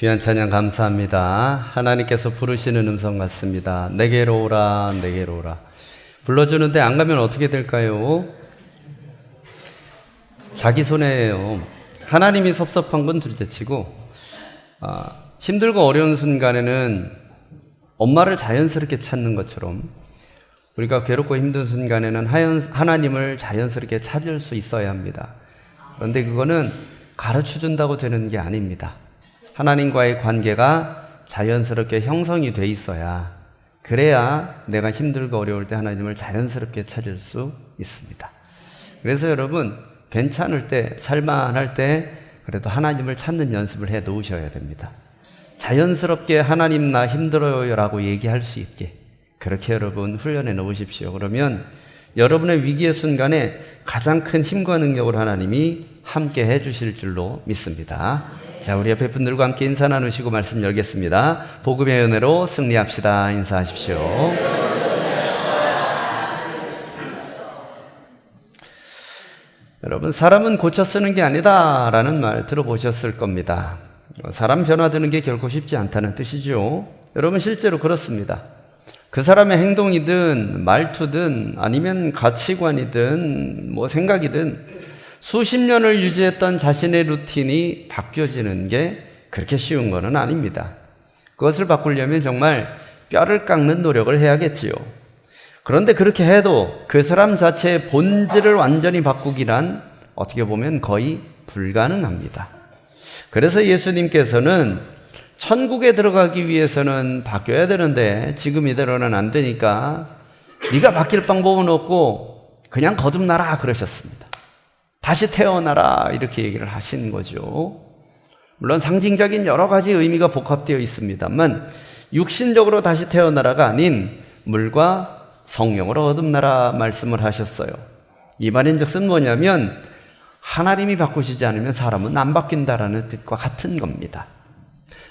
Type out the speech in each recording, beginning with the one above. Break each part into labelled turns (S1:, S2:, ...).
S1: 귀한 찬양 감사합니다. 하나님께서 부르시는 음성 같습니다. 내게로 오라, 내게로 오라. 불러주는데 안 가면 어떻게 될까요? 자기 손해예요. 하나님이 섭섭한 건 둘째치고 힘들고 어려운 순간에는 엄마를 자연스럽게 찾는 것처럼 우리가 괴롭고 힘든 순간에는 하나님을 자연스럽게 찾을 수 있어야 합니다. 그런데 그거는 가르쳐준다고 되는 게 아닙니다. 하나님과의 관계가 자연스럽게 형성이 돼 있어야, 그래야 내가 힘들고 어려울 때 하나님을 자연스럽게 찾을 수 있습니다. 그래서 여러분, 괜찮을 때, 살만할 때 그래도 하나님을 찾는 연습을 해 놓으셔야 됩니다. 자연스럽게 하나님 나 힘들어요 라고 얘기할 수 있게 그렇게 여러분 훈련해 놓으십시오. 그러면 여러분의 위기의 순간에 가장 큰 힘과 능력을 하나님이 함께 해 주실 줄로 믿습니다. 자, 우리 옆에 분들과 함께 인사 나누시고 말씀 열겠습니다. 복음의 은혜로 승리합시다. 인사하십시오. 여러분, 사람은 고쳐 쓰는 게 아니다 라는 말 들어보셨을 겁니다. 사람 변화되는 게 결코 쉽지 않다는 뜻이죠. 여러분, 실제로 그렇습니다. 그 사람의 행동이든 말투든 아니면 가치관이든 생각이든 수십 년을 유지했던 자신의 루틴이 바뀌어지는 게 그렇게 쉬운 것은 아닙니다. 그것을 바꾸려면 정말 뼈를 깎는 노력을 해야겠지요. 그런데 그렇게 해도 그 사람 자체의 본질을 완전히 바꾸기란 어떻게 보면 거의 불가능합니다. 그래서 예수님께서는 천국에 들어가기 위해서는 바뀌어야 되는데 지금 이대로는 안 되니까 네가 바뀔 방법은 없고 그냥 거듭나라 그러셨습니다. 다시 태어나라 이렇게 얘기를 하신 거죠. 물론 상징적인 여러 가지 의미가 복합되어 있습니다만 육신적으로 다시 태어나라가 아닌 물과 성령으로 거듭나라 말씀을 하셨어요. 이 말인즉슨 뭐냐면 하나님이 바꾸시지 않으면 사람은 안 바뀐다라는 뜻과 같은 겁니다.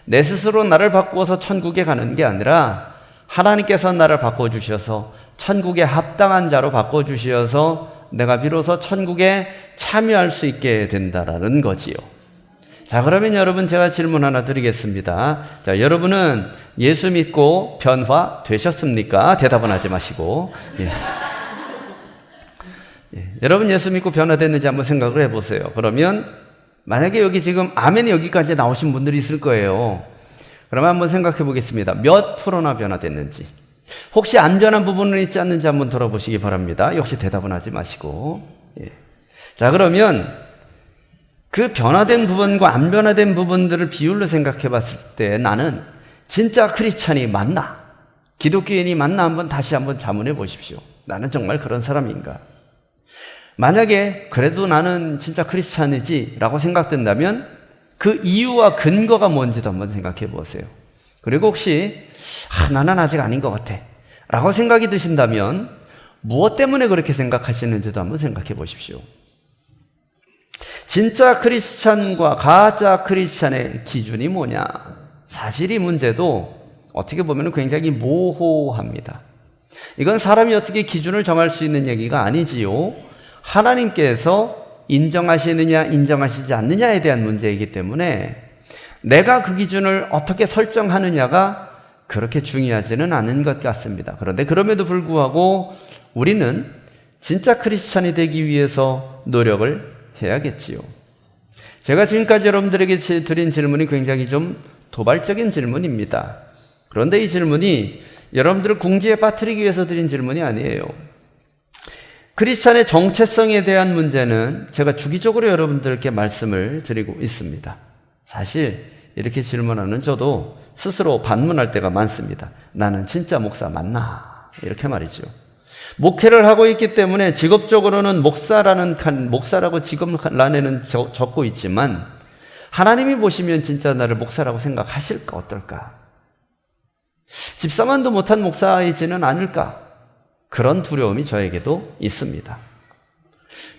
S1: 내 스스로 나를 바꾸어서 천국에 가는 게 아니라 하나님께서 나를 바꿔주셔서 천국에 합당한 자로 바꿔주셔서 내가 비로소 천국에 참여할 수 있게 된다라는 거지요. 자, 그러면 여러분 제가 질문 하나 드리겠습니다. 자, 여러분은 예수 믿고 변화되셨습니까? 대답은 하지 마시고. 여러분 예수 믿고 변화됐는지 한번 생각을 해보세요. 그러면 만약에 여기 지금 아멘이 여기까지 나오신 분들이 있을 거예요. 그러면 한번 생각해 보겠습니다. 몇 프로나 변화됐는지. 혹시 안 변한 부분은 있지 않는지 한번 돌아보시기 바랍니다. 역시 대답은 하지 마시고. 자, 그러면 그 변화된 부분과 안 변화된 부분들을 비율로 생각해 봤을 때 나는 진짜 크리스찬이 맞나? 기독교인이 맞나? 다시 한번 자문해 보십시오. 나는 정말 그런 사람인가? 만약에 그래도 나는 진짜 크리스찬이지 라고 생각된다면 그 이유와 근거가 뭔지도 한번 생각해 보세요. 그리고 혹시 나는 아직 아닌 것 같아 라고 생각이 드신다면 무엇 때문에 그렇게 생각하시는지도 한번 생각해 보십시오. 진짜 크리스찬과 가짜 크리스찬의 기준이 뭐냐? 사실 이 문제도 어떻게 보면 굉장히 모호합니다. 이건 사람이 어떻게 기준을 정할 수 있는 얘기가 아니지요. 하나님께서 인정하시느냐 인정하시지 않느냐에 대한 문제이기 때문에 내가 그 기준을 어떻게 설정하느냐가 그렇게 중요하지는 않은 것 같습니다. 그런데 그럼에도 불구하고 우리는 진짜 크리스찬이 되기 위해서 노력을 해야겠지요. 제가 지금까지 여러분들에게 드린 질문이 굉장히 좀 도발적인 질문입니다. 그런데 이 질문이 여러분들을 궁지에 빠뜨리기 위해서 드린 질문이 아니에요. 크리스찬의 정체성에 대한 문제는 제가 주기적으로 여러분들께 말씀을 드리고 있습니다. 사실 이렇게 질문하는 저도 스스로 반문할 때가 많습니다. 나는 진짜 목사 맞나? 이렇게 말이죠. 목회를 하고 있기 때문에 직업적으로는 목사라고 직업란에는 적고 있지만 하나님이 보시면 진짜 나를 목사라고 생각하실까 어떨까? 집사만도 못한 목사이지는 않을까? 그런 두려움이 저에게도 있습니다.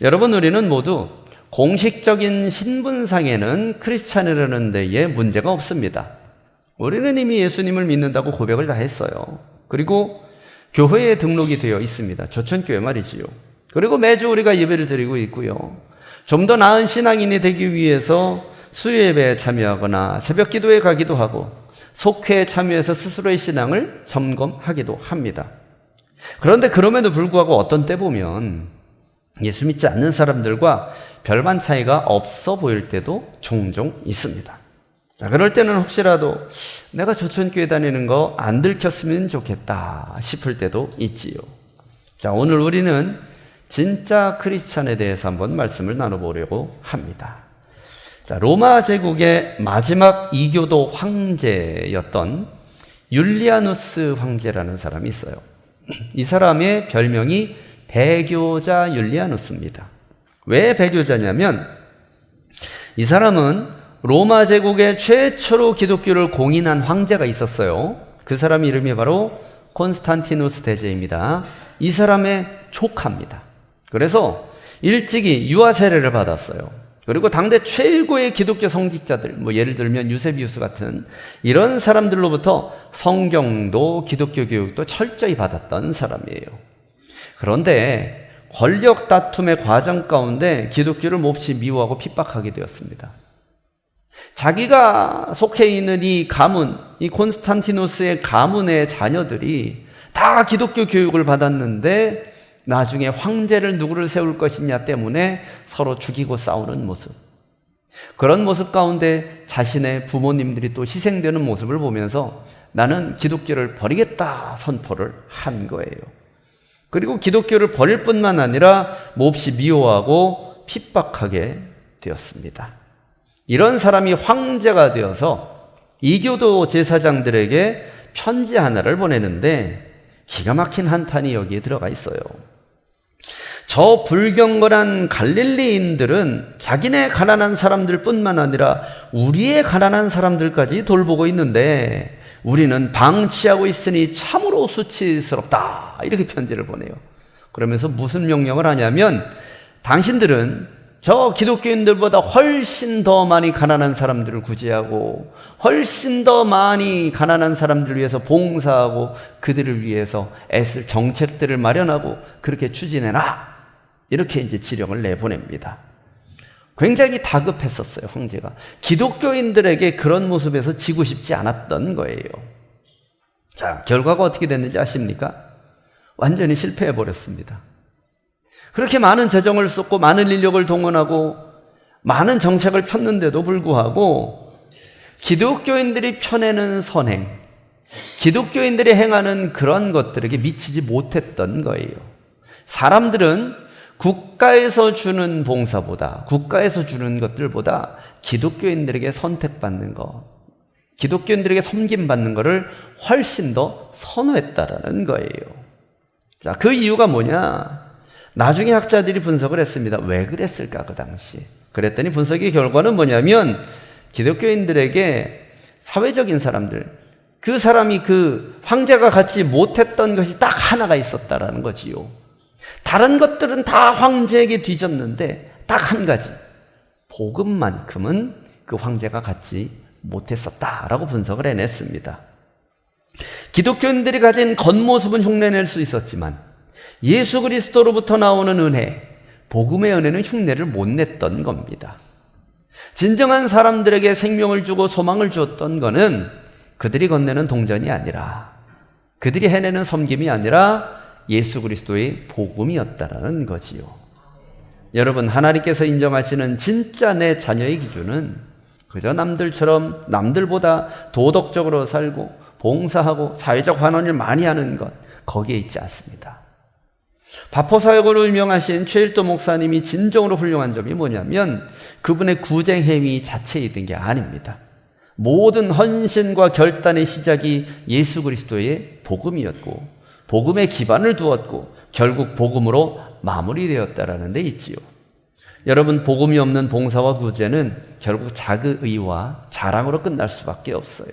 S1: 여러분, 우리는 모두 공식적인 신분상에는 크리스찬이라는 데에 문제가 없습니다. 우리는 이미 예수님을 믿는다고 고백을 다 했어요. 그리고 교회에 등록이 되어 있습니다. 조천교회 말이지요. 그리고 매주 우리가 예배를 드리고 있고요. 좀 더 나은 신앙인이 되기 위해서 수요예배에 참여하거나 새벽 기도에 가기도 하고 속회에 참여해서 스스로의 신앙을 점검하기도 합니다. 그런데 그럼에도 불구하고 어떤 때 보면 예수 믿지 않는 사람들과 별반 차이가 없어 보일 때도 종종 있습니다. 자, 그럴 때는 혹시라도 내가 조천교회 다니는 거 안 들켰으면 좋겠다 싶을 때도 있지요. 자, 오늘 우리는 진짜 크리스찬에 대해서 한번 말씀을 나눠보려고 합니다. 자, 로마 제국의 마지막 이교도 황제였던 율리아누스 황제라는 사람이 있어요. 이 사람의 별명이 배교자 율리아누스입니다. 왜 배교자냐면 이 사람은 로마 제국의 최초로 기독교를 공인한 황제가 있었어요. 그 사람 이름이 바로 콘스탄티누스 대제입니다. 이 사람의 조카입니다. 그래서 일찍이 유아 세례를 받았어요. 그리고 당대 최고의 기독교 성직자들, 예를 들면 유세비우스 같은 이런 사람들로부터 성경도 기독교 교육도 철저히 받았던 사람이에요. 그런데 권력 다툼의 과정 가운데 기독교를 몹시 미워하고 핍박하게 되었습니다. 자기가 속해 있는 이 가문, 이 콘스탄티누스의 가문의 자녀들이 다 기독교 교육을 받았는데 나중에 황제를 누구를 세울 것이냐 때문에 서로 죽이고 싸우는 모습, 그런 모습 가운데 자신의 부모님들이 또 희생되는 모습을 보면서 나는 기독교를 버리겠다 선포를 한 거예요. 그리고 기독교를 버릴 뿐만 아니라 몹시 미워하고 핍박하게 되었습니다. 이런 사람이 황제가 되어서 이교도 제사장들에게 편지 하나를 보내는데 기가 막힌 한탄이 여기에 들어가 있어요. 저 불경건한 갈릴리인들은 자기네 가난한 사람들 뿐만 아니라 우리의 가난한 사람들까지 돌보고 있는데 우리는 방치하고 있으니 참으로 수치스럽다, 이렇게 편지를 보내요. 그러면서 무슨 명령을 하냐면 당신들은 저 기독교인들보다 훨씬 더 많이 가난한 사람들을 구제하고 훨씬 더 많이 가난한 사람들을 위해서 봉사하고 그들을 위해서 애쓸 정책들을 마련하고 그렇게 추진해라, 이렇게 이제 지령을 내보냅니다. 굉장히 다급했었어요, 황제가. 기독교인들에게 그런 모습에서 지고 싶지 않았던 거예요. 자, 결과가 어떻게 됐는지 아십니까? 완전히 실패해버렸습니다. 그렇게 많은 재정을 쏟고 많은 인력을 동원하고 많은 정책을 폈는데도 불구하고 기독교인들이 펴내는 선행, 기독교인들이 행하는 그런 것들에게 미치지 못했던 거예요. 사람들은 국가에서 주는 봉사보다, 국가에서 주는 것들보다 기독교인들에게 선택받는 것, 기독교인들에게 섬김받는 것을 훨씬 더 선호했다라는 거예요. 자, 그 이유가 뭐냐? 나중에 학자들이 분석을 했습니다. 왜 그랬을까, 그 당시. 그랬더니 분석의 결과는 뭐냐면 기독교인들에게 사회적인 사람들, 그 사람이 그 황제가 갖지 못했던 것이 딱 하나가 있었다라는 거지요. 다른 것들은 다 황제에게 뒤졌는데 딱 한 가지, 복음만큼은 그 황제가 갖지 못했었다라고 분석을 해냈습니다. 기독교인들이 가진 겉모습은 흉내낼 수 있었지만 예수 그리스도로부터 나오는 은혜, 복음의 은혜는 흉내를 못 냈던 겁니다. 진정한 사람들에게 생명을 주고 소망을 주었던 거는 그들이 건네는 동전이 아니라, 그들이 해내는 섬김이 아니라 예수 그리스도의 복음이었다라는 거지요. 여러분, 하나님께서 인정하시는 진짜 내 자녀의 기준은 그저 남들처럼 남들보다 도덕적으로 살고 봉사하고 사회적 환원을 많이 하는 것, 거기에 있지 않습니다. 바포사역으로 유명하신 최일도 목사님이 진정으로 훌륭한 점이 뭐냐면 그분의 구쟁행위 자체에 있던 게 아닙니다. 모든 헌신과 결단의 시작이 예수 그리스도의 복음이었고 복음의 기반을 두었고 결국 복음으로 마무리되었다라는 데 있지요. 여러분, 복음이 없는 봉사와 구제는 결국 자기의와 자랑으로 끝날 수밖에 없어요.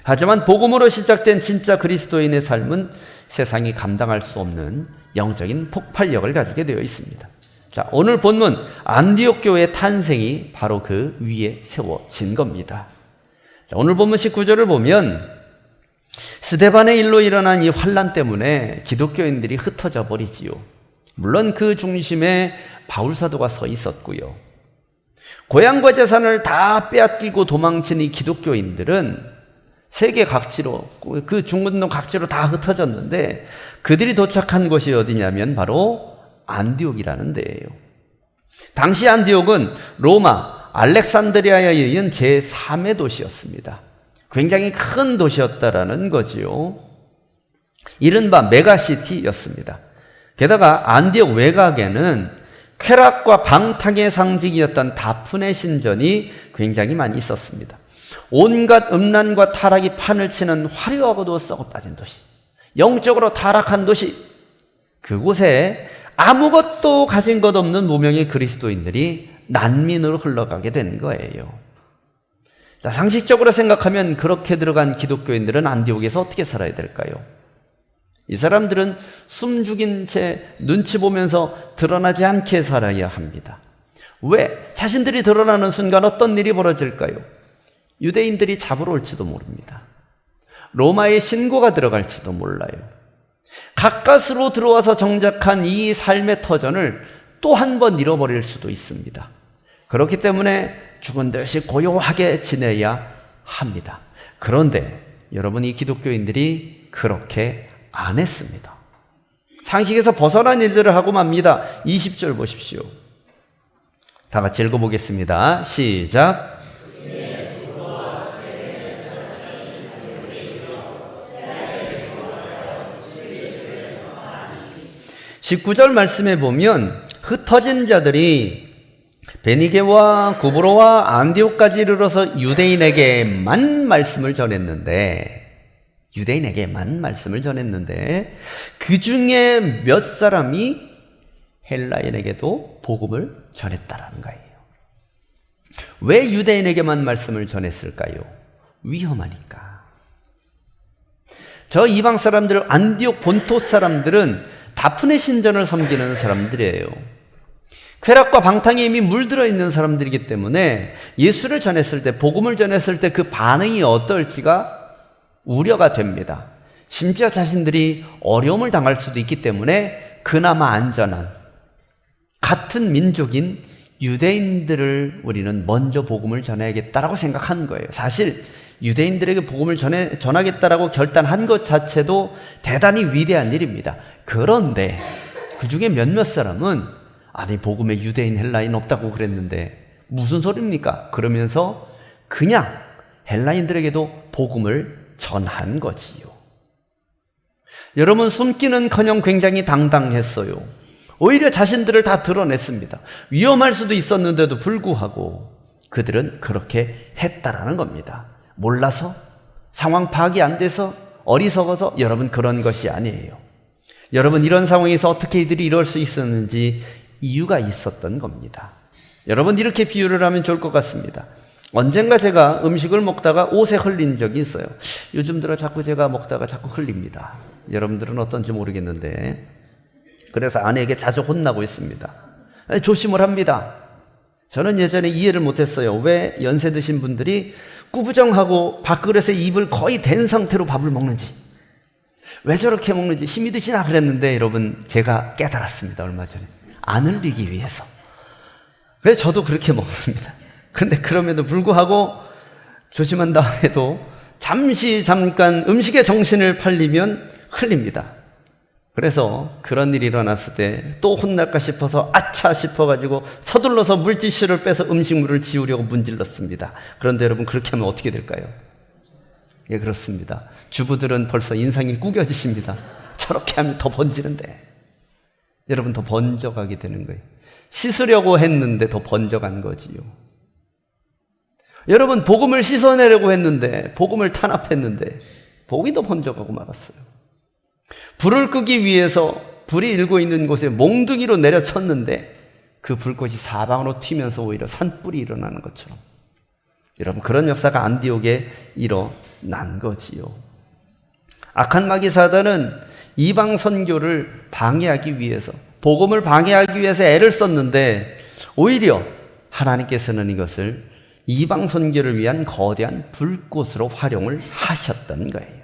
S1: 하지만 복음으로 시작된 진짜 그리스도인의 삶은 세상이 감당할 수 없는 영적인 폭발력을 가지게 되어 있습니다. 자, 오늘 본문 안디옥 교회의 탄생이 바로 그 위에 세워진 겁니다. 자, 오늘 본문 19절을 보면 스데반의 일로 일어난 이 환난 때문에 기독교인들이 흩어져 버리지요. 물론 그 중심에 바울 사도가 서 있었고요. 고향과 재산을 다 빼앗기고 도망친 이 기독교인들은 세계 각지로, 그 중근동 각지로 다 흩어졌는데 그들이 도착한 곳이 어디냐면 바로 안디옥이라는 데예요. 당시 안디옥은 로마, 알렉산드리아에 이은 제3의 도시였습니다. 굉장히 큰 도시였다라는 거지요. 이른바 메가시티였습니다. 게다가 안디옥 외곽에는 쾌락과 방탕의 상징이었던 다프네 신전이 굉장히 많이 있었습니다. 온갖 음란과 타락이 판을 치는 화려하고도 썩어 빠진 도시, 영적으로 타락한 도시, 그곳에 아무것도 가진 것 없는 무명의 그리스도인들이 난민으로 흘러가게 된 거예요. 자, 상식적으로 생각하면 그렇게 들어간 기독교인들은 안디옥에서 어떻게 살아야 될까요? 이 사람들은 숨 죽인 채 눈치 보면서 드러나지 않게 살아야 합니다. 왜? 자신들이 드러나는 순간 어떤 일이 벌어질까요? 유대인들이 잡으러 올지도 모릅니다. 로마의 신고가 들어갈지도 몰라요. 가까스로 들어와서 정착한 이 삶의 터전을 또 한 번 잃어버릴 수도 있습니다. 그렇기 때문에 죽은 듯이 고요하게 지내야 합니다. 그런데 여러분, 이 기독교인들이 그렇게 안 했습니다. 상식에서 벗어난 일들을 하고 맙니다. 20절 보십시오. 다 같이 읽어보겠습니다. 시작. 19절 말씀에 보면 흩어진 자들이 베니게와 구브로와 안디옥까지 이르러서 유대인에게만 말씀을 전했는데 그 중에 몇 사람이 헬라인에게도 복음을 전했다라는 거예요. 왜 유대인에게만 말씀을 전했을까요? 위험하니까. 저 이방 사람들, 안디옥 본토 사람들은 다프네 신전을 섬기는 사람들이에요. 쾌락과 방탕에 이미 물들어 있는 사람들이기 때문에 예수를 전했을 때, 복음을 전했을 때 그 반응이 어떨지가 우려가 됩니다. 심지어 자신들이 어려움을 당할 수도 있기 때문에 그나마 안전한 같은 민족인 유대인들을 우리는 먼저 복음을 전해야겠다라고 생각한 거예요. 사실 유대인들에게 복음을 전하겠다라고 결단한 것 자체도 대단히 위대한 일입니다. 그런데 그 중에 몇몇 사람은 아니, 복음에 유대인, 헬라인 없다고 그랬는데 무슨 소리입니까? 그러면서 그냥 헬라인들에게도 복음을 전한 거지요. 여러분, 숨기는커녕 굉장히 당당했어요. 오히려 자신들을 다 드러냈습니다. 위험할 수도 있었는데도 불구하고 그들은 그렇게 했다라는 겁니다. 몰라서, 상황 파악이 안 돼서, 어리석어서? 여러분, 그런 것이 아니에요. 여러분, 이런 상황에서 어떻게 이들이 이럴 수 있었는지 이유가 있었던 겁니다. 여러분, 이렇게 비유를 하면 좋을 것 같습니다. 언젠가 제가 음식을 먹다가 옷에 흘린 적이 있어요. 요즘 들어 자꾸 제가 먹다가 자꾸 흘립니다. 여러분들은 어떤지 모르겠는데, 그래서 아내에게 자주 혼나고 있습니다. 조심을 합니다. 저는 예전에 이해를 못했어요. 왜 연세 드신 분들이 꾸부정하고 밥그릇에 입을 거의 댄 상태로 밥을 먹는지, 왜 저렇게 먹는지 힘이 드시나 그랬는데, 여러분, 제가 깨달았습니다. 얼마 전에. 안 흘리기 위해서. 그래서 저도 그렇게 먹습니다. 그런데 그럼에도 불구하고 조심한 다음에도 잠깐 음식에 정신을 팔리면 흘립니다. 그래서 그런 일이 일어났을 때 또 혼날까 싶어서 아차 싶어가지고 서둘러서 물티슈를 빼서 음식물을 지우려고 문질렀습니다. 그런데 여러분, 그렇게 하면 어떻게 될까요? 예, 그렇습니다. 주부들은 벌써 인상이 구겨지십니다. 저렇게 하면 더 번지는데. 여러분, 더 번져가게 되는 거예요. 씻으려고 했는데 더 번져간 거지요. 여러분, 복음을 씻어내려고 했는데, 복음을 탄압했는데 복이 더 번져가고 말았어요. 불을 끄기 위해서 불이 일고 있는 곳에 몽둥이로 내려쳤는데 그 불꽃이 사방으로 튀면서 오히려 산불이 일어나는 것처럼, 여러분, 그런 역사가 안디옥에 일어난 거지요. 악한 마귀 사단은 이방 선교를 방해하기 위해서, 복음을 방해하기 위해서 애를 썼는데 오히려 하나님께서는 이것을 이방 선교를 위한 거대한 불꽃으로 활용을 하셨던 거예요.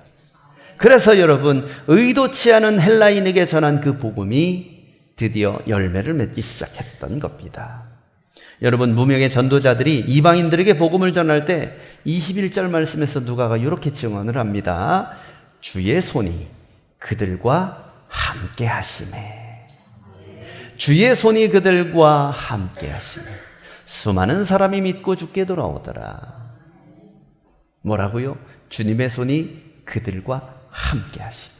S1: 그래서 여러분, 의도치 않은 헬라인에게 전한 그 복음이 드디어 열매를 맺기 시작했던 겁니다. 여러분, 무명의 전도자들이 이방인들에게 복음을 전할 때 21절 말씀에서 누가가 이렇게 증언을 합니다. 주의 손이 그들과 함께 하시매. 주의 손이 그들과 함께 하시매. 수많은 사람이 믿고 주께 돌아오더라. 뭐라고요? 주님의 손이 그들과 함께 하시매.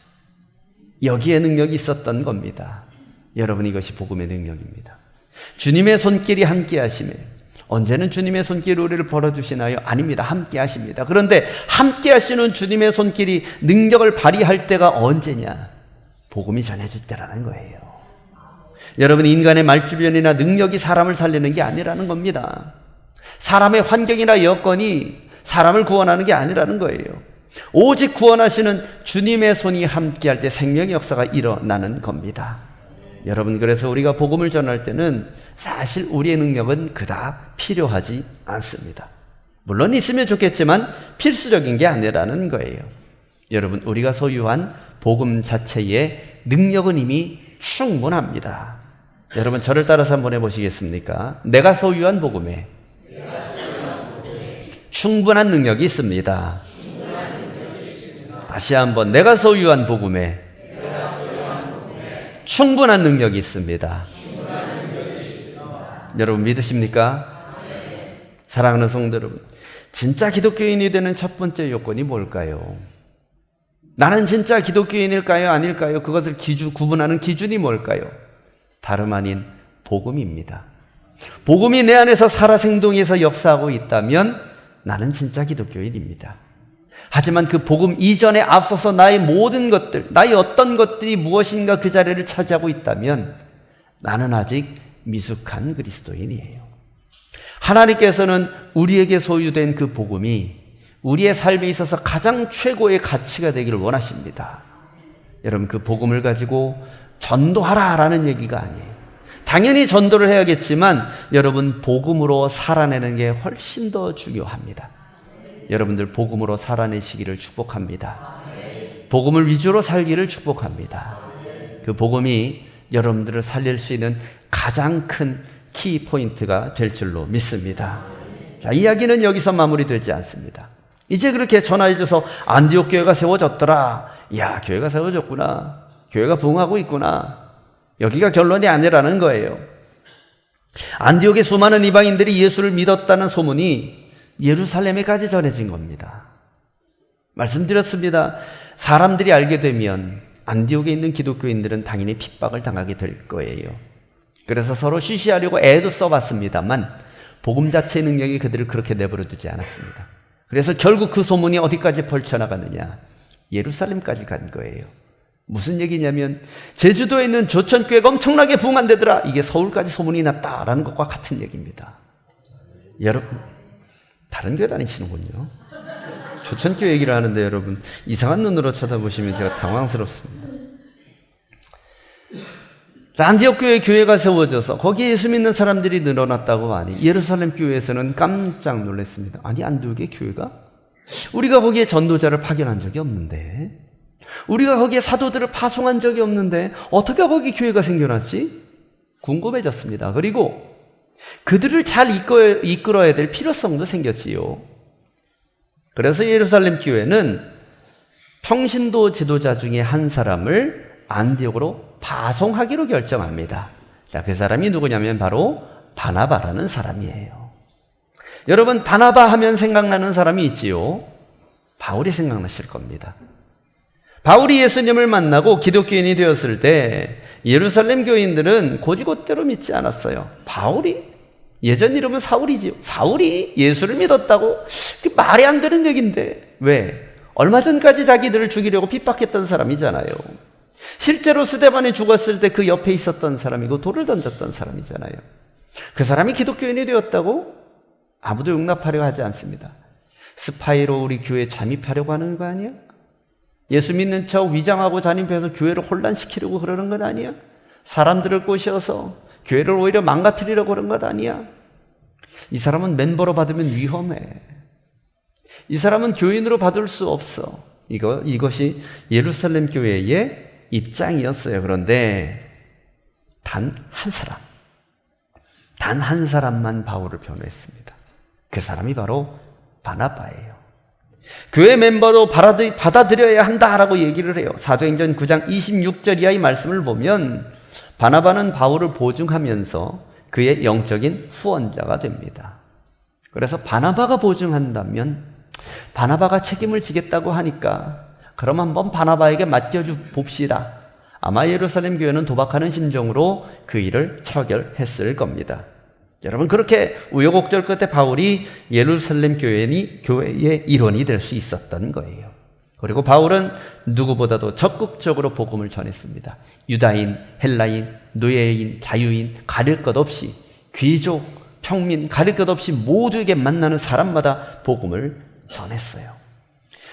S1: 여기에 능력이 있었던 겁니다. 여러분, 이것이 복음의 능력입니다. 주님의 손길이 함께 하시매. 언제는 주님의 손길이 우리를 벌어주시나요? 아닙니다. 함께 하십니다. 그런데 함께 하시는 주님의 손길이 능력을 발휘할 때가 언제냐? 복음이 전해질 때라는 거예요. 여러분, 인간의 말주변이나 능력이 사람을 살리는 게 아니라는 겁니다. 사람의 환경이나 여건이 사람을 구원하는 게 아니라는 거예요. 오직 구원하시는 주님의 손이 함께할 때 생명의 역사가 일어나는 겁니다. 여러분, 그래서 우리가 복음을 전할 때는 사실 우리의 능력은 그닥 필요하지 않습니다. 물론 있으면 좋겠지만 필수적인 게 아니라는 거예요. 여러분, 우리가 소유한 복음 자체의 능력은 이미 충분합니다. 여러분, 저를 따라서 한번 해보시겠습니까? 내가 소유한 복음에 충분한 능력이 있습니다. 다시 한번, 내가 소유한 복음에 충분한 능력이 있습니다. 여러분, 믿으십니까? 사랑하는 성도 여러분, 진짜 기독교인이 되는 첫 번째 요건이 뭘까요? 나는 진짜 기독교인일까요? 아닐까요? 그것을 구분하는 기준이 뭘까요? 다름 아닌 복음입니다. 복음이 내 안에서 살아생동해서 역사하고 있다면 나는 진짜 기독교인입니다. 하지만 그 복음 이전에 앞서서 나의 모든 것들, 나의 어떤 것들이 무엇인가 그 자리를 차지하고 있다면 나는 아직 미숙한 그리스도인이에요. 하나님께서는 우리에게 소유된 그 복음이 우리의 삶에 있어서 가장 최고의 가치가 되기를 원하십니다. 여러분, 그 복음을 가지고 전도하라라는 얘기가 아니에요. 당연히 전도를 해야겠지만 여러분, 복음으로 살아내는 게 훨씬 더 중요합니다. 여러분들 복음으로 살아내시기를 축복합니다. 복음을 위주로 살기를 축복합니다. 그 복음이 여러분들을 살릴 수 있는 가장 큰 키포인트가 될 줄로 믿습니다. 자, 이야기는 여기서 마무리되지 않습니다. 이제 그렇게 전화해줘서 안디옥 교회가 세워졌더라. 이야, 교회가 세워졌구나. 교회가 부흥하고 있구나. 여기가 결론이 아니라는 거예요. 안디옥의 수많은 이방인들이 예수를 믿었다는 소문이 예루살렘에까지 전해진 겁니다. 말씀드렸습니다. 사람들이 알게 되면 안디옥에 있는 기독교인들은 당연히 핍박을 당하게 될 거예요. 그래서 서로 쉬쉬하려고 애도 써봤습니다만 복음 자체의 능력이 그들을 그렇게 내버려두지 않았습니다. 그래서 결국 그 소문이 어디까지 펼쳐나가느냐? 예루살렘까지 간 거예요. 무슨 얘기냐면 제주도에 있는 조천교회가 엄청나게 부흥한대더라. 이게 서울까지 소문이 났다라는 것과 같은 얘기입니다. 여러분, 다른 교회 다니시는군요. 조천교회 얘기를 하는데 여러분, 이상한 눈으로 쳐다보시면 제가 당황스럽습니다. 자, 안디옥 교회에 교회가 세워져서 거기에 예수 믿는 사람들이 늘어났다고 하니 예루살렘 교회에서는 깜짝 놀랐습니다. 아니, 안디옥의 교회가? 우리가 거기에 전도자를 파견한 적이 없는데, 우리가 거기에 사도들을 파송한 적이 없는데 어떻게 거기 교회가 생겨났지? 궁금해졌습니다. 그리고 그들을 잘 이끌어야 될 필요성도 생겼지요. 그래서 예루살렘 교회는 평신도 지도자 중에 한 사람을 안디옥으로 파송하기로 결정합니다. 자, 그 사람이 누구냐면 바로 바나바라는 사람이에요. 여러분, 바나바 하면 생각나는 사람이 있지요. 바울이 생각나실 겁니다. 바울이 예수님을 만나고 기독교인이 되었을 때 예루살렘 교인들은 고지곳대로 믿지 않았어요. 바울이? 예전 이름은 사울이지요. 사울이 예수를 믿었다고? 그 말이 안 되는 얘기인데. 왜? 얼마 전까지 자기들을 죽이려고 핍박했던 사람이잖아요. 실제로 스데반이 죽었을 때 그 옆에 있었던 사람이고 돌을 던졌던 사람이잖아요. 그 사람이 기독교인이 되었다고? 아무도 용납하려 하지 않습니다. 스파이로 우리 교회에 잠입하려고 하는 거 아니야? 예수 믿는 척 위장하고 잠입해서 교회를 혼란시키려고 그러는 건 아니야? 사람들을 꼬셔서 교회를 오히려 망가뜨리려고 그런 것 아니야? 이 사람은 멤버로 받으면 위험해. 이 사람은 교인으로 받을 수 없어. 이것이 예루살렘 교회의 입장이었어요. 그런데 단 한 사람, 단 한 사람만 바울을 변호했습니다. 그 사람이 바로 바나바예요. 교회 멤버도 받아들여야 한다라고 얘기를 해요. 사도행전 9장 26절 이하의 말씀을 보면 바나바는 바울을 보증하면서 그의 영적인 후원자가 됩니다. 그래서 바나바가 보증한다면 바나바가 책임을 지겠다고 하니까 그럼 한번 바나바에게 맡겨줘 봅시다. 아마 예루살렘 교회는 도박하는 심정으로 그 일을 처결했을 겁니다. 여러분, 그렇게 우여곡절 끝에 바울이 예루살렘 교회의 일원이 될 수 있었던 거예요. 그리고 바울은 누구보다도 적극적으로 복음을 전했습니다. 유다인, 헬라인, 노예인, 자유인 가릴 것 없이, 귀족, 평민 가릴 것 없이 모두에게 만나는 사람마다 복음을 전했어요.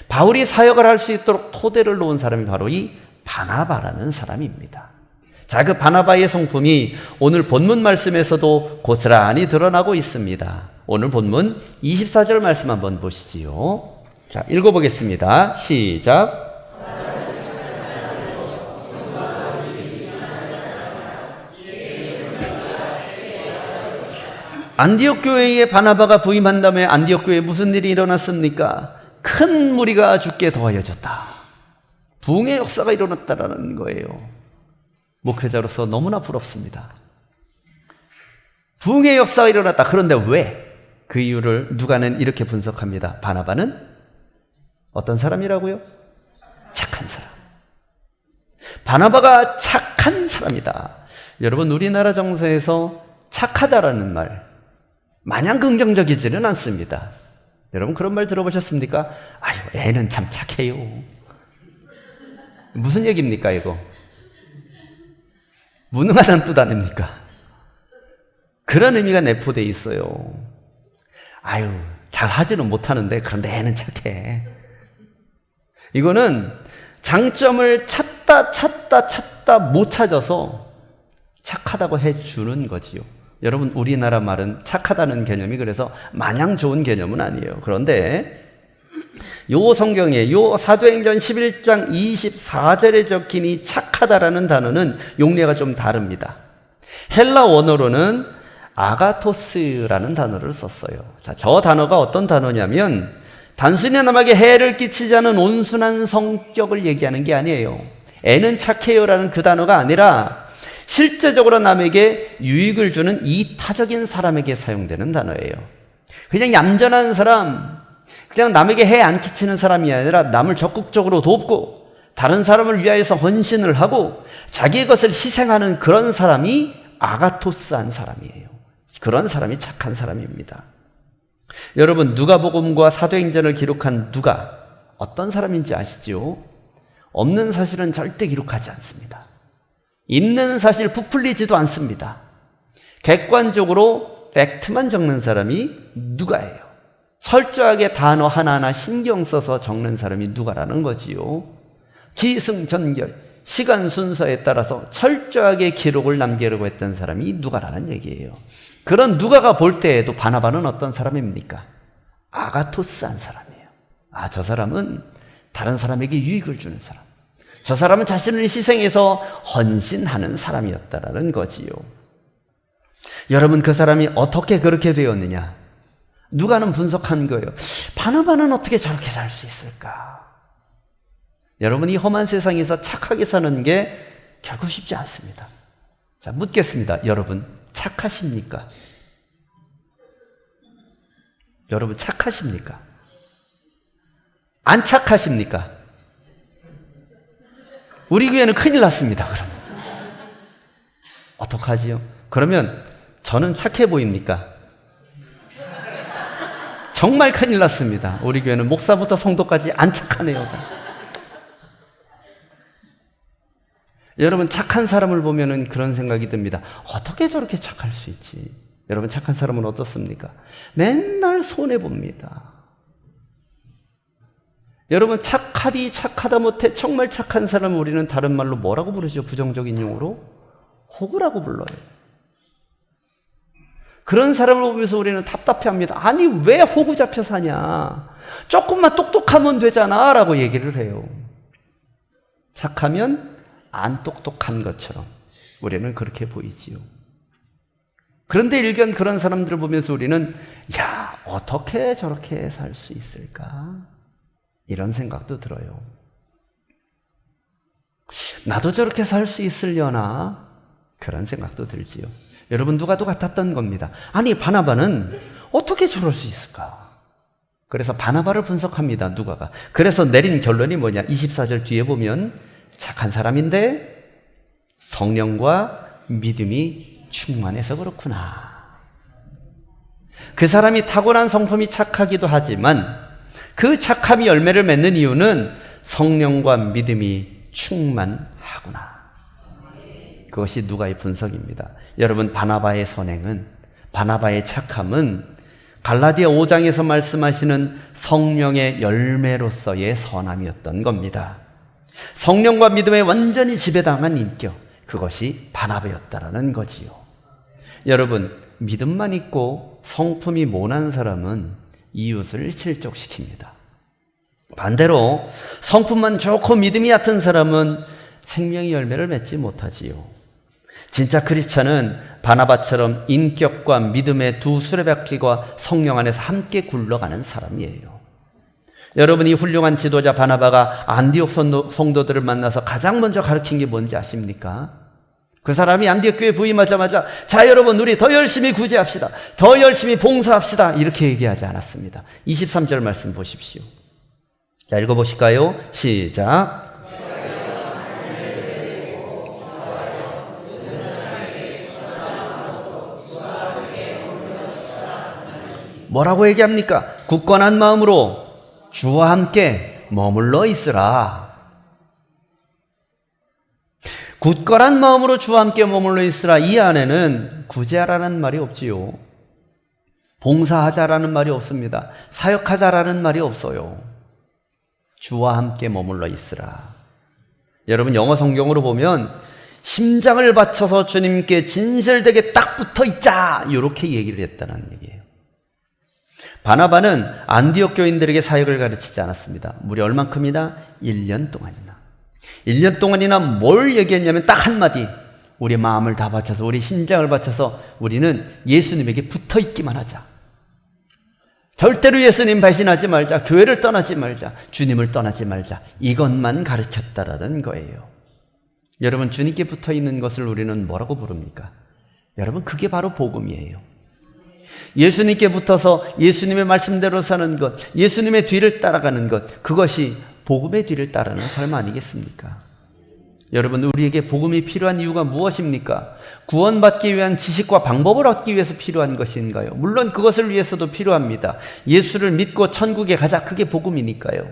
S1: 바울이 사역을 할 수 있도록 토대를 놓은 사람이 바로 이 바나바라는 사람입니다. 자, 그 바나바의 성품이 오늘 본문 말씀에서도 고스란히 드러나고 있습니다. 오늘 본문 24절 말씀 한번 보시지요. 자, 읽어보겠습니다. 시작. 안디옥 교회에 바나바가 부임한 다음에 안디옥 교회에 무슨 일이 일어났습니까? 큰 무리가 죽게 더하여졌다. 부흥의 역사가 일어났다라는 거예요. 목회자로서 너무나 부럽습니다. 부흥의 역사가 일어났다. 그런데 왜? 그 이유를 누가는 이렇게 분석합니다. 바나바는 어떤 사람이라고요? 착한 사람. 바나바가 착한 사람이다. 여러분, 우리나라 정서에서 착하다라는 말 마냥 긍정적이지는 않습니다. 여러분, 그런 말 들어보셨습니까? 아유, 애는 참 착해요. 무슨 얘기입니까, 이거? 무능하다는 뜻 아닙니까? 그런 의미가 내포되어 있어요. 아유, 잘하지는 못하는데 그런데 애는 착해. 이거는 장점을 찾다 못 찾아서 착하다고 해주는 거지요. 여러분, 우리나라 말은 착하다는 개념이 그래서 마냥 좋은 개념은 아니에요. 그런데 요 성경에 요 사도행전 11장 24절에 적힌 이 착하다라는 단어는 용례가 좀 다릅니다. 헬라 원어로는 아가토스라는 단어를 썼어요. 자, 저 단어가 어떤 단어냐면 단순히 남에게 해를 끼치지 않은 온순한 성격을 얘기하는 게 아니에요. 애는 착해요라는 그 단어가 아니라 실제적으로 남에게 유익을 주는 이타적인 사람에게 사용되는 단어예요. 그냥 얌전한 사람, 그냥 남에게 해 안 끼치는 사람이 아니라 남을 적극적으로 돕고 다른 사람을 위하여서 헌신을 하고 자기의 것을 희생하는 그런 사람이 아가토스한 사람이에요. 그런 사람이 착한 사람입니다. 여러분, 누가복음과 사도행전을 기록한 누가 어떤 사람인지 아시죠? 없는 사실은 절대 기록하지 않습니다. 있는 사실 부풀리지도 않습니다. 객관적으로 팩트만 적는 사람이 누가예요. 철저하게 단어 하나하나 신경 써서 적는 사람이 누가라는 거지요. 기승전결, 시간 순서에 따라서 철저하게 기록을 남기려고 했던 사람이 누가라는 얘기예요. 그런 누가가 볼 때에도 바나바는 어떤 사람입니까? 아가토스한 사람이에요. 아, 저 사람은 다른 사람에게 유익을 주는 사람. 저 사람은 자신을 희생해서 헌신하는 사람이었다라는 거지요. 여러분, 그 사람이 어떻게 그렇게 되었느냐? 누가는 분석한 거예요. 바나바는 어떻게 저렇게 살 수 있을까? 여러분, 이 험한 세상에서 착하게 사는 게 결코 쉽지 않습니다. 자, 묻겠습니다. 여러분, 착하십니까? 여러분, 착하십니까? 안 착하십니까? 우리 교회는 큰일 났습니다. 그럼 어떡하지요? 그러면 저는 착해 보입니까? 정말 큰일 났습니다. 우리 교회는 목사부터 성도까지 안 착하네요. 여러분, 착한 사람을 보면은 그런 생각이 듭니다. 어떻게 저렇게 착할 수 있지? 여러분, 착한 사람은 어떻습니까? 맨날 손해봅니다. 여러분, 착하다 못해 정말 착한 사람을 우리는 다른 말로 뭐라고 부르죠? 부정적인 용어로? 호구라고 불러요. 그런 사람을 보면서 우리는 답답해합니다. 아니, 왜 호구 잡혀 사냐? 조금만 똑똑하면 되잖아 라고 얘기를 해요. 착하면 안 똑똑한 것처럼 우리는 그렇게 보이지요. 그런데 일견 그런 사람들을 보면서 우리는 야, 어떻게 저렇게 살 수 있을까? 이런 생각도 들어요. 나도 저렇게 살 수 있으려나? 그런 생각도 들지요. 여러분, 누가도 같았던 겁니다. 아니, 바나바는 어떻게 저럴 수 있을까? 그래서 바나바를 분석합니다, 누가가. 그래서 내린 결론이 뭐냐? 24절 뒤에 보면 착한 사람인데 성령과 믿음이 충만해서 그렇구나. 그 사람이 타고난 성품이 착하기도 하지만 그 착함이 열매를 맺는 이유는 성령과 믿음이 충만하구나. 그것이 누가의 분석입니다. 여러분, 바나바의 선행은, 바나바의 착함은 갈라디아 5장에서 말씀하시는 성령의 열매로서의 선함이었던 겁니다. 성령과 믿음에 완전히 지배당한 인격, 그것이 바나바였다라는 거지요. 여러분, 믿음만 있고 성품이 모난 사람은 이웃을 실족시킵니다. 반대로 성품만 좋고 믿음이 얕은 사람은 생명의 열매를 맺지 못하지요. 진짜 크리스찬은 바나바처럼 인격과 믿음의 두 수레바퀴가 성령 안에서 함께 굴러가는 사람이에요. 여러분이 훌륭한 지도자 바나바가 안디옥 성도들을 만나서 가장 먼저 가르친 게 뭔지 아십니까? 그 사람이 안디옥 교회 부임하자마자 자, 여러분, 우리 더 열심히 구제합시다. 더 열심히 봉사합시다. 이렇게 얘기하지 않았습니다. 23절 말씀 보십시오. 자, 읽어보실까요? 시작. 뭐라고 얘기합니까? 굳건한 마음으로 주와 함께 머물러 있으라. 굳건한 마음으로 주와 함께 머물러 있으라. 이 안에는 구제하라는 말이 없지요. 봉사하자라는 말이 없습니다. 사역하자라는 말이 없어요. 주와 함께 머물러 있으라. 여러분, 영어 성경으로 보면 심장을 바쳐서 주님께 진실되게 딱 붙어 있자, 이렇게 얘기를 했다는 얘기예요. 바나바는 안디옥 교인들에게 사역을 가르치지 않았습니다. 무려 얼만큼이나? 1년 동안이나. 1년 동안이나 뭘 얘기했냐면 딱 한마디. 우리 마음을 다 바쳐서, 우리 심장을 바쳐서 우리는 예수님에게 붙어 있기만 하자. 절대로 예수님 배신하지 말자. 교회를 떠나지 말자. 주님을 떠나지 말자. 이것만 가르쳤다라는 거예요. 여러분, 주님께 붙어 있는 것을 우리는 뭐라고 부릅니까? 여러분, 그게 바로 복음이에요. 예수님께 붙어서 예수님의 말씀대로 사는 것, 예수님의 뒤를 따라가는 것, 그것이 복음의 뒤를 따르는 삶 아니겠습니까? 여러분, 우리에게 복음이 필요한 이유가 무엇입니까? 구원받기 위한 지식과 방법을 얻기 위해서 필요한 것인가요? 물론 그것을 위해서도 필요합니다. 예수를 믿고 천국에 가자, 그게 복음이니까요.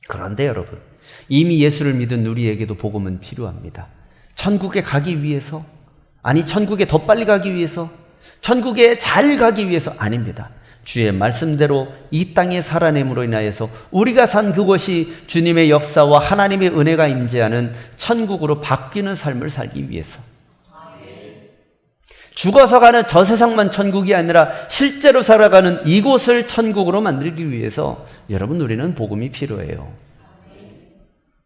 S1: 그런데 여러분, 이미 예수를 믿은 우리에게도 복음은 필요합니다. 천국에 가기 위해서, 아니 천국에 더 빨리 가기 위해서, 천국에 잘 가기 위해서 아닙니다. 주의 말씀대로 이 땅에 살아냄으로 인하여서 우리가 산 그곳이 주님의 역사와 하나님의 은혜가 임재하는 천국으로 바뀌는 삶을 살기 위해서, 죽어서 가는 저 세상만 천국이 아니라 실제로 살아가는 이곳을 천국으로 만들기 위해서 여러분, 우리는 복음이 필요해요.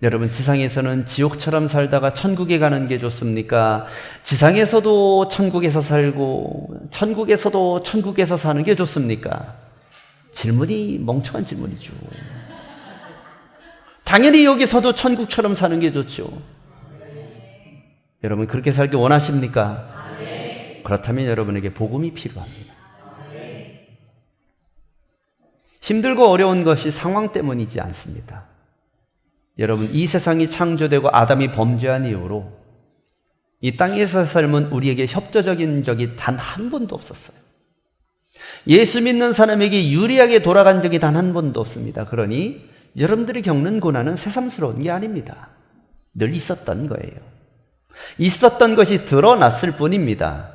S1: 여러분, 지상에서는 지옥처럼 살다가 천국에 가는 게 좋습니까? 지상에서도 천국에서 살고 천국에서도 천국에서 사는 게 좋습니까? 질문이 멍청한 질문이죠. 당연히 여기서도 천국처럼 사는 게 좋죠. 여러분, 그렇게 살기 원하십니까? 그렇다면 여러분에게 복음이 필요합니다. 힘들고 어려운 것이 상황 때문이지 않습니다. 여러분, 이 세상이 창조되고 아담이 범죄한 이후로 이 땅에서 삶은 우리에게 협조적인 적이 단 한 번도 없었어요. 예수 믿는 사람에게 유리하게 돌아간 적이 단 한 번도 없습니다. 그러니 여러분들이 겪는 고난은 새삼스러운 게 아닙니다. 늘 있었던 거예요. 있었던 것이 드러났을 뿐입니다.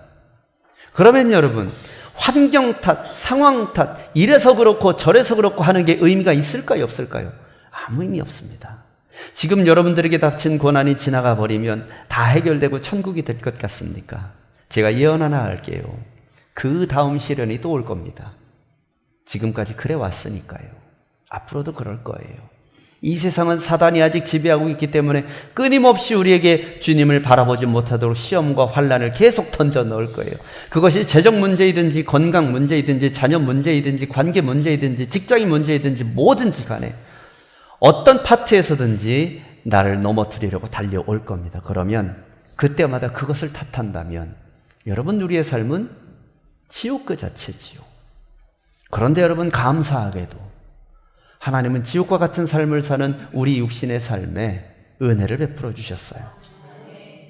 S1: 그러면 여러분, 환경 탓, 상황 탓, 이래서 그렇고 저래서 그렇고 하는 게 의미가 있을까요, 없을까요? 아무 의미 없습니다. 지금 여러분들에게 닥친 고난이 지나가 버리면 다 해결되고 천국이 될 것 같습니까? 제가 예언 하나 할게요. 그 다음 시련이 또 올 겁니다. 지금까지 그래 왔으니까요. 앞으로도 그럴 거예요. 이 세상은 사단이 아직 지배하고 있기 때문에 끊임없이 우리에게 주님을 바라보지 못하도록 시험과 환난을 계속 던져 넣을 거예요. 그것이 재정 문제이든지 건강 문제이든지 자녀 문제이든지 관계 문제이든지 직장인 문제이든지 뭐든지 간에 어떤 파트에서든지 나를 넘어뜨리려고 달려올 겁니다. 그러면 그때마다 그것을 탓한다면 여러분, 우리의 삶은 지옥 그 자체지요. 그런데 여러분, 감사하게도 하나님은 지옥과 같은 삶을 사는 우리 육신의 삶에 은혜를 베풀어 주셨어요.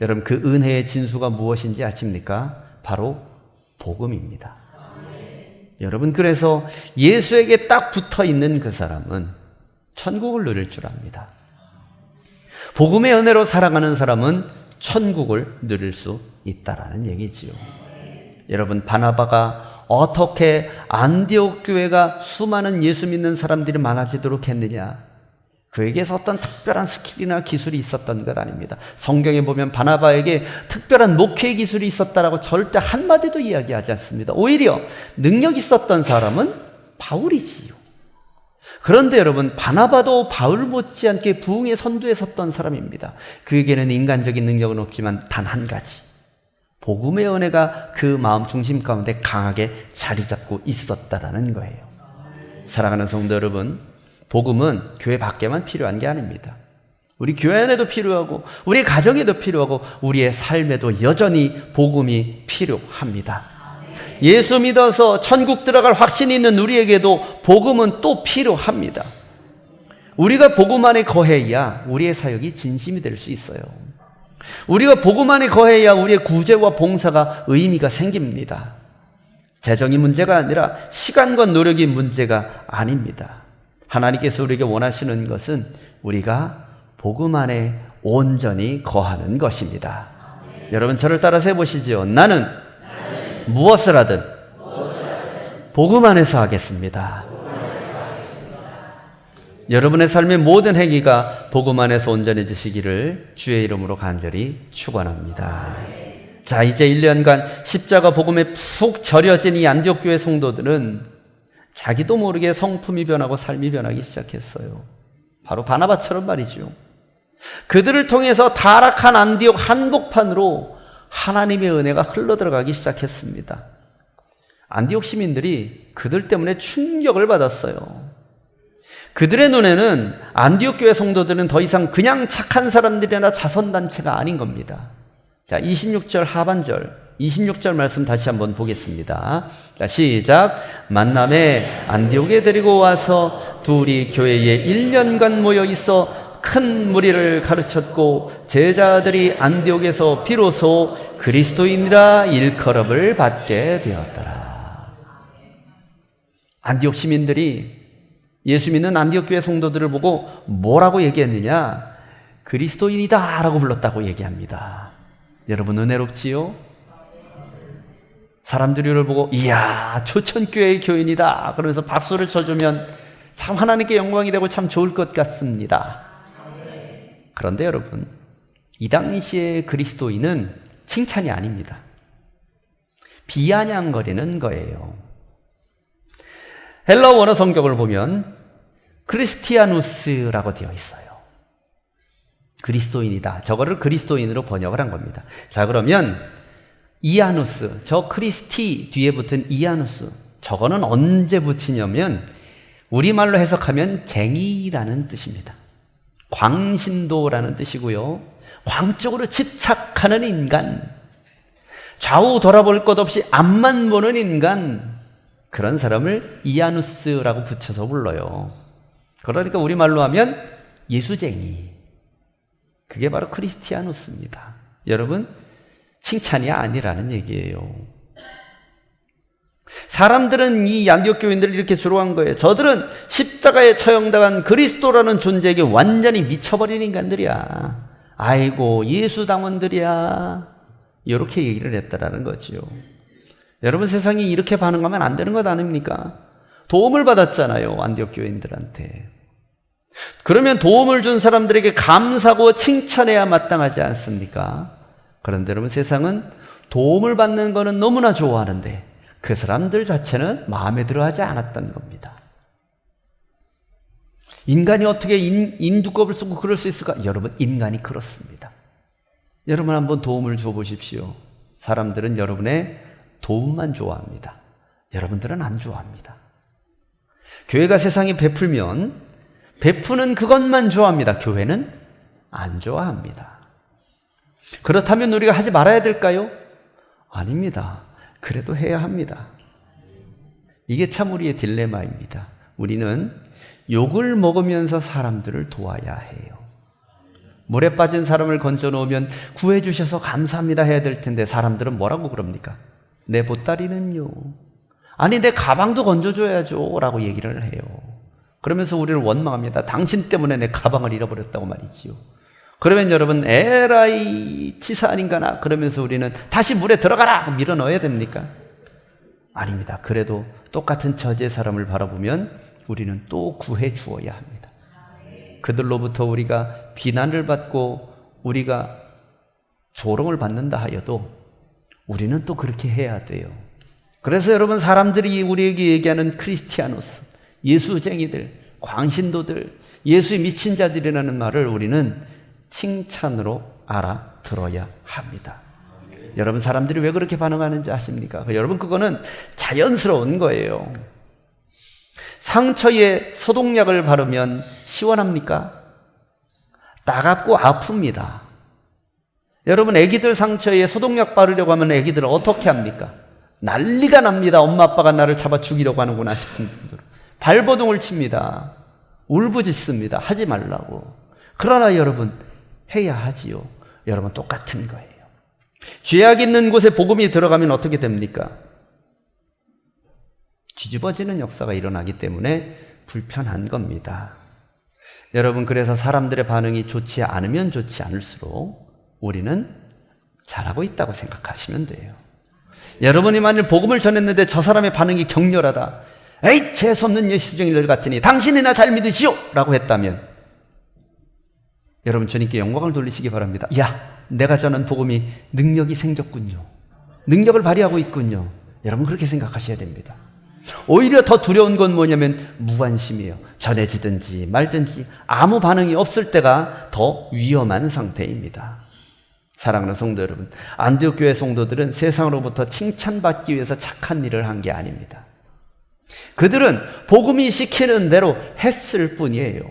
S1: 여러분, 그 은혜의 진수가 무엇인지 아십니까? 바로 복음입니다. 여러분, 그래서 예수에게 딱 붙어 있는 그 사람은 천국을 누릴 줄 압니다. 복음의 은혜로 살아가는 사람은 천국을 누릴 수 있다라는 얘기지요. 여러분, 바나바가 어떻게 안디옥 교회가 수많은 예수 믿는 사람들이 많아지도록 했느냐? 그에게서 어떤 특별한 스킬이나 기술이 있었던 것 아닙니다. 성경에 보면 바나바에게 특별한 목회 기술이 있었다라고 절대 한마디도 이야기하지 않습니다. 오히려 능력 있었던 사람은 바울이지요. 그런데 여러분, 바나바도 바울 못지않게 부흥의 선두에 섰던 사람입니다. 그에게는 인간적인 능력은 없지만 단 한 가지, 복음의 은혜가 그 마음 중심 가운데 강하게 자리 잡고 있었다라는 거예요. 사랑하는 성도 여러분, 복음은 교회 밖에만 필요한 게 아닙니다. 우리 교회 안에도 필요하고 우리 가정에도 필요하고 우리의 삶에도 여전히 복음이 필요합니다. 예수 믿어서 천국 들어갈 확신이 있는 우리에게도 복음은 또 필요합니다. 우리가 복음 안에 거해야 우리의 사역이 진심이 될 수 있어요. 우리가 복음 안에 거해야 우리의 구제와 봉사가 의미가 생깁니다. 재정이 문제가 아니라 시간과 노력이 문제가 아닙니다. 하나님께서 우리에게 원하시는 것은 우리가 복음 안에 온전히 거하는 것입니다. 여러분, 저를 따라서 해보시죠. 나는 무엇을 하든 복음 안에서 하겠습니다. 여러분의 삶의 모든 행위가 복음 안에서 온전해지시기를 주의 이름으로 간절히 축원합니다. 자, 이제 1년간 십자가 복음에 푹 절여진 이 안디옥 교회 성도들은 자기도 모르게 성품이 변하고 삶이 변하기 시작했어요. 바로 바나바처럼 말이죠. 그들을 통해서 타락한 안디옥 한복판으로 하나님의 은혜가 흘러들어가기 시작했습니다. 안디옥 시민들이 그들 때문에 충격을 받았어요. 그들의 눈에는 안디옥 교회 성도들은 더 이상 그냥 착한 사람들이나 자선단체가 아닌 겁니다. 자, 26절 하반절, 26절 말씀 다시 한번 보겠습니다. 자, 시작. 만남에 안디옥에 데리고 와서 둘이 교회에 1년간 모여 있어 큰 무리를 가르쳤고 제자들이 안디옥에서 비로소 그리스도인이라 일컬음을 받게 되었더라. 안디옥 시민들이 예수 믿는 안디옥 교회 성도들을 보고 뭐라고 얘기했느냐? 그리스도인이다 라고 불렀다고 얘기합니다. 여러분, 은혜롭지요? 사람들이 이를 보고 이야, 초천교회의 교인이다 그러면서 박수를 쳐주면 참 하나님께 영광이 되고 참 좋을 것 같습니다. 그런데 여러분, 이 당시의 그리스도인은 칭찬이 아닙니다. 비아냥거리는 거예요. 헬라 원어 성경을 보면 크리스티아누스라고 되어 있어요. 그리스도인이다. 저거를 그리스도인으로 번역을 한 겁니다. 자, 그러면 이아누스, 저 크리스티 뒤에 붙은 이아누스, 저거는 언제 붙이냐면 우리말로 해석하면 쟁이라는 뜻입니다. 광신도라는 뜻이고요. 광적으로 집착하는 인간, 좌우 돌아볼 것 없이 앞만 보는 인간, 그런 사람을 이아누스라고 붙여서 불러요. 그러니까 우리말로 하면 예수쟁이. 그게 바로 크리스티아누스입니다. 여러분, 칭찬이 아니라는 얘기예요. 사람들은 이 안디옥 교인들을 이렇게 조롱한 거예요. 저들은 십자가에 처형당한 그리스도라는 존재에게 완전히 미쳐버린 인간들이야. 아이고, 예수 당원들이야. 이렇게 얘기를 했다라는 거지요. 여러분, 세상이 이렇게 반응하면 안 되는 것 아닙니까? 도움을 받았잖아요, 안디옥 교인들한테. 그러면 도움을 준 사람들에게 감사하고 칭찬해야 마땅하지 않습니까? 그런데 여러분, 세상은 도움을 받는 거는 너무나 좋아하는데 그 사람들 자체는 마음에 들어하지 않았던 겁니다. 인간이 어떻게 인두껍을 쓰고 그럴 수 있을까? 여러분, 인간이 그렇습니다. 여러분 한번 도움을 줘 보십시오. 사람들은 여러분의 도움만 좋아합니다. 여러분들은 안 좋아합니다. 교회가 세상에 베풀면 베푸는 그것만 좋아합니다. 교회는 안 좋아합니다. 그렇다면 우리가 하지 말아야 될까요? 아닙니다. 그래도 해야 합니다. 이게 참 우리의 딜레마입니다. 우리는 욕을 먹으면서 사람들을 도와야 해요. 물에 빠진 사람을 건져 놓으면 구해주셔서 감사합니다 해야 될 텐데 사람들은 뭐라고 그럽니까? 내 보따리는요. 아니 내 가방도 건져줘야죠 라고 얘기를 해요. 그러면서 우리를 원망합니다. 당신 때문에 내 가방을 잃어버렸다고 말이지요. 그러면 여러분 에라이 치사 아닌가나 그러면서 우리는 다시 물에 들어가라 밀어 넣어야 됩니까? 아닙니다. 그래도 똑같은 처지의 사람을 바라보면 우리는 또 구해 주어야 합니다. 그들로부터 우리가 비난을 받고 우리가 조롱을 받는다 하여도 우리는 또 그렇게 해야 돼요. 그래서 여러분 사람들이 우리에게 얘기하는 크리스티아노스, 예수쟁이들, 광신도들, 예수의 미친 자들이라는 말을 우리는 칭찬으로 알아들어야 합니다. 여러분 사람들이 왜 그렇게 반응하는지 아십니까? 여러분 그거는 자연스러운 거예요. 상처에 소독약을 바르면 시원합니까? 따갑고 아픕니다. 여러분 애기들 상처에 소독약 바르려고 하면 애기들은 어떻게 합니까? 난리가 납니다. 엄마 아빠가 나를 잡아 죽이려고 하는구나 싶은 분들 발버둥을 칩니다. 울부짖습니다. 하지 말라고. 그러나 여러분 해야 하지요. 여러분 똑같은 거예요. 죄악 있는 곳에 복음이 들어가면 어떻게 됩니까? 뒤집어지는 역사가 일어나기 때문에 불편한 겁니다. 여러분 그래서 사람들의 반응이 좋지 않으면 좋지 않을수록 우리는 잘하고 있다고 생각하시면 돼요. 여러분이 만일 복음을 전했는데 저 사람의 반응이 격렬하다. 에이 재수없는 예수쟁이들 같으니 당신이나 잘 믿으시오 라고 했다면 여러분 주님께 영광을 돌리시기 바랍니다. 야 내가 전한 복음이 능력이 생겼군요. 능력을 발휘하고 있군요. 여러분 그렇게 생각하셔야 됩니다. 오히려 더 두려운 건 뭐냐면 무관심이에요. 전해지든지 말든지 아무 반응이 없을 때가 더 위험한 상태입니다. 사랑하는 성도 여러분, 안디옥 교회 성도들은 세상으로부터 칭찬받기 위해서 착한 일을 한 게 아닙니다. 그들은 복음이 시키는 대로 했을 뿐이에요.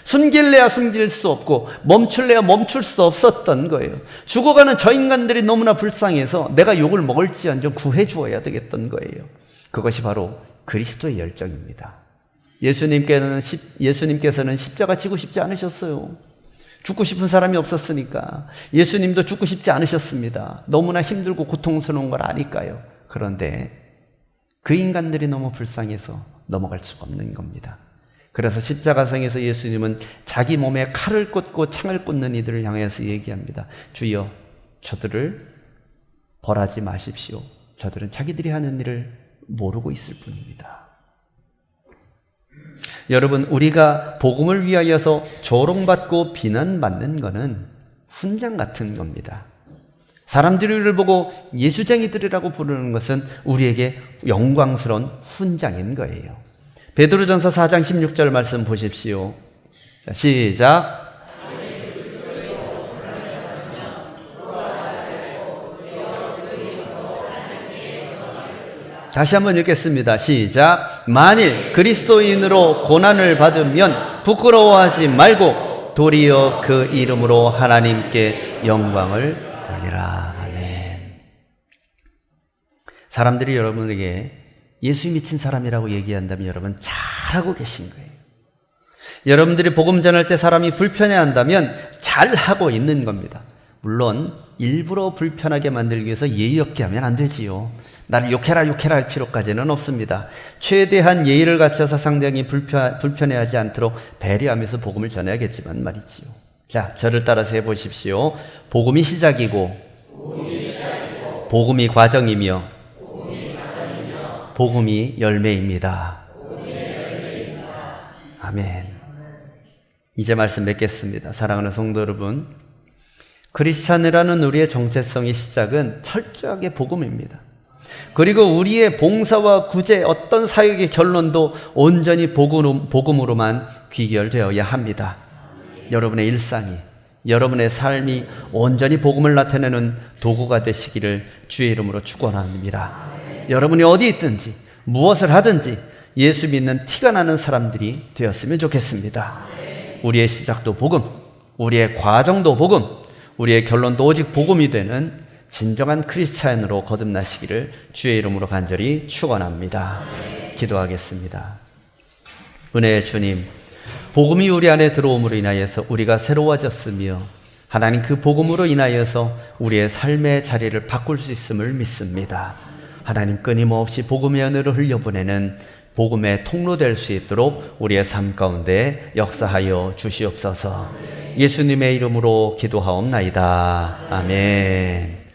S1: 숨길래야 숨길 수 없고 멈출래야 멈출 수 없었던 거예요. 죽어가는 저 인간들이 너무나 불쌍해서 내가 욕을 먹을지언정 구해주어야 되겠던 거예요. 그것이 바로 그리스도의 열정입니다. 예수님께서는 십자가 지고 싶지 않으셨어요. 죽고 싶은 사람이 없었으니까. 예수님도 죽고 싶지 않으셨습니다. 너무나 힘들고 고통스러운 걸 아니까요. 그런데 그 인간들이 너무 불쌍해서 넘어갈 수가 없는 겁니다. 그래서 십자가상에서 예수님은 자기 몸에 칼을 꽂고 창을 꽂는 이들을 향해서 얘기합니다. 주여 저들을 벌하지 마십시오. 저들은 자기들이 하는 일을 모르고 있을 뿐입니다. 여러분 우리가 복음을 위하여서 조롱받고 비난받는 것은 훈장 같은 겁니다. 사람들이 우리를 보고 예수쟁이들이라고 부르는 것은 우리에게 영광스러운 훈장인 거예요. 베드로전서 4장 16절 말씀 보십시오. 자, 시작. 다시 한번 읽겠습니다. 시작. 만일 그리스도인으로 고난을 받으면 부끄러워하지 말고 도리어 그 이름으로 하나님께 영광을 돌리라. 아멘. 사람들이 여러분에게 예수 미친 사람이라고 얘기한다면 여러분 잘하고 계신 거예요. 여러분들이 복음 전할 때 사람이 불편해한다면 잘하고 있는 겁니다. 물론 일부러 불편하게 만들기 위해서 예의 없게 하면 안 되지요. 나를 욕해라 할 필요까지는 없습니다. 최대한 예의를 갖춰서 상대방이 불편해하지 않도록 배려하면서 복음을 전해야겠지만 말이지요. 자, 저를 따라서 해보십시오. 복음이 시작이고 복음이 과정이며 복음이 열매입니다. 아멘. 이제 말씀 맺겠습니다. 사랑하는 성도 여러분, 크리스찬이라는 우리의 정체성의 시작은 철저하게 복음입니다. 그리고 우리의 봉사와 구제, 어떤 사역의 결론도 온전히 복음으로만 귀결되어야 합니다. 여러분의 일상이, 여러분의 삶이 온전히 복음을 나타내는 도구가 되시기를 주의 이름으로 축원합니다. 여러분이 어디 있든지 무엇을 하든지 예수 믿는 티가 나는 사람들이 되었으면 좋겠습니다. 우리의 시작도 복음, 우리의 과정도 복음, 우리의 결론도 오직 복음이 되는 진정한 크리스찬으로 거듭나시기를 주의 이름으로 간절히 축원합니다. 기도하겠습니다. 은혜의 주님, 복음이 우리 안에 들어옴으로 인하여서 우리가 새로워졌으며 하나님 그 복음으로 인하여서 우리의 삶의 자리를 바꿀 수 있음을 믿습니다. 하나님 끊임없이 복음의 은혜를 흘려보내는 복음의 통로 될 수 있도록 우리의 삶 가운데 역사하여 주시옵소서. 예수님의 이름으로 기도하옵나이다. 아멘.